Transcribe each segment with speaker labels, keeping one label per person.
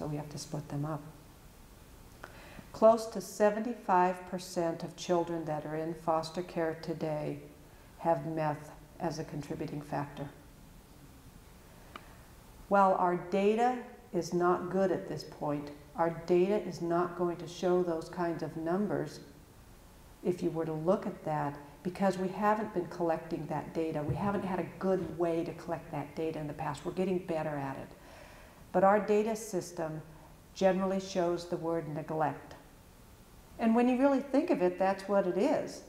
Speaker 1: so we have to split them up. Close to 75% of children that are in foster care today have meth as a contributing factor. While our data is not good at this point, our data is not going to show those kinds of numbers if you were to look at that, because we haven't been collecting that data. We haven't had a good way to collect that data in the past. We're getting better at it. But our data system generally shows the word neglect. And when you really think of it, that's what it is.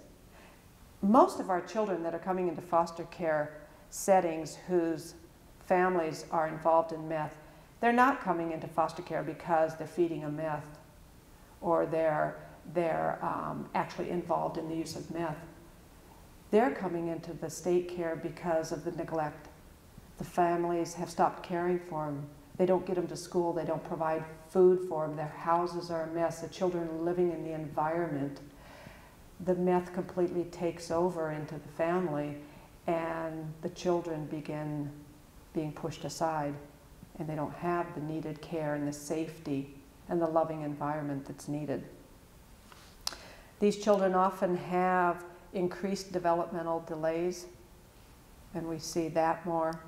Speaker 1: Most of our children that are coming into foster care settings whose families are involved in meth, they're not coming into foster care because they're feeding them meth or they're actually involved in the use of meth. They're coming into the state care because of the neglect. The families have stopped caring for them. They don't get them to school. They don't provide food for them. Their houses are a mess. The children are living in the environment. The meth completely takes over into the family, and the children begin being pushed aside, and they don't have the needed care and the safety and the loving environment that's needed. These children often have increased developmental delays, and we see that more.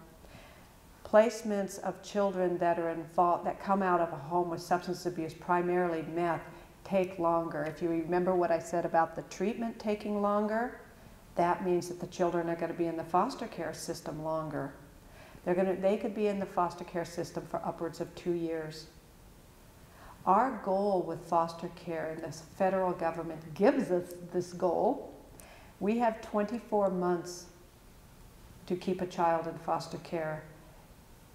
Speaker 1: Placements of children that are involved, that come out of a home with substance abuse, primarily meth, take longer. If you remember what I said about the treatment taking longer, that means that the children are going to be in the foster care system longer. They could be in the foster care system for upwards of 2 years. Our goal with foster care, and the federal government gives us this goal, we have 24 months to keep a child in foster care.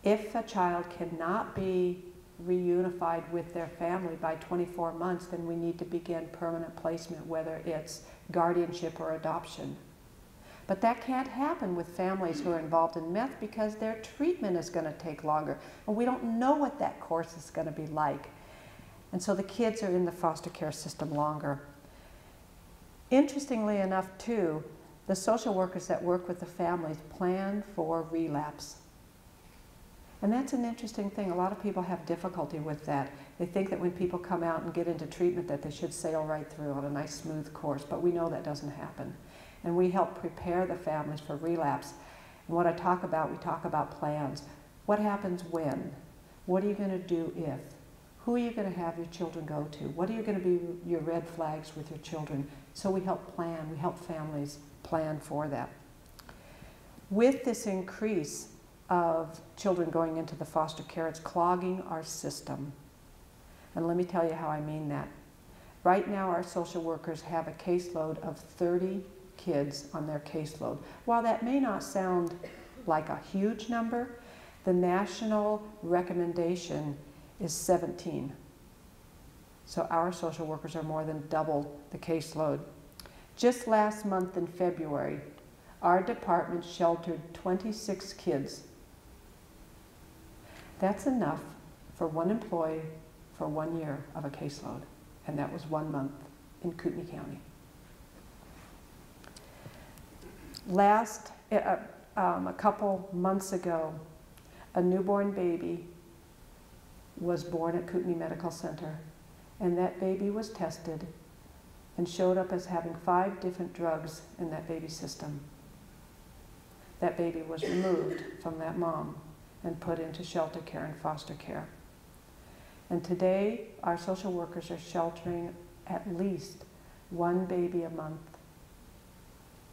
Speaker 1: If a child cannot be reunified with their family by 24 months, then we need to begin permanent placement, whether it's guardianship or adoption. But that can't happen with families who are involved in meth because their treatment is going to take longer. And we don't know what that course is going to be like. And so the kids are in the foster care system longer. Interestingly enough, too, the social workers that work with the families plan for relapse. And that's an interesting thing. A lot of people have difficulty with that. They think that when people come out and get into treatment that they should sail right through on a nice smooth course, but we know that doesn't happen. And we help prepare the families for relapse. And what I talk about, we talk about plans. What happens when? What are you going to do if? Who are you going to have your children go to? What are you going to be your red flags with your children? So we help plan, we help families plan for that. With this increase of children going into the foster care, it's clogging our system. And let me tell you how I mean that. Right now our social workers have a caseload of 30 kids on their caseload. While that may not sound like a huge number, the national recommendation is 17. So our social workers are more than double the caseload. Just last month in February, our department sheltered 26 kids. That's enough for one employee for 1 year of a caseload, and that was 1 month in Kootenai County. A couple months ago, a newborn baby was born at Kootenai Medical Center, and that baby was tested and showed up as having 5 different drugs in that baby's system. That baby was removed from that mom and put into shelter care and foster care. And today, our social workers are sheltering at least 1 baby a month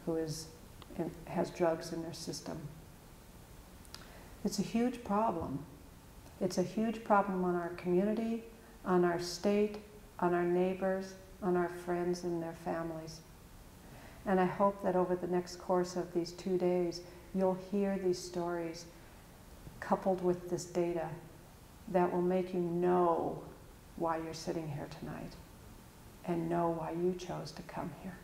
Speaker 1: who has drugs in their system. It's a huge problem. It's a huge problem on our community, on our state, on our neighbors, on our friends and their families. And I hope that over the next course of these 2 days, you'll hear these stories coupled with this data that will make you know why you're sitting here tonight and know why you chose to come here.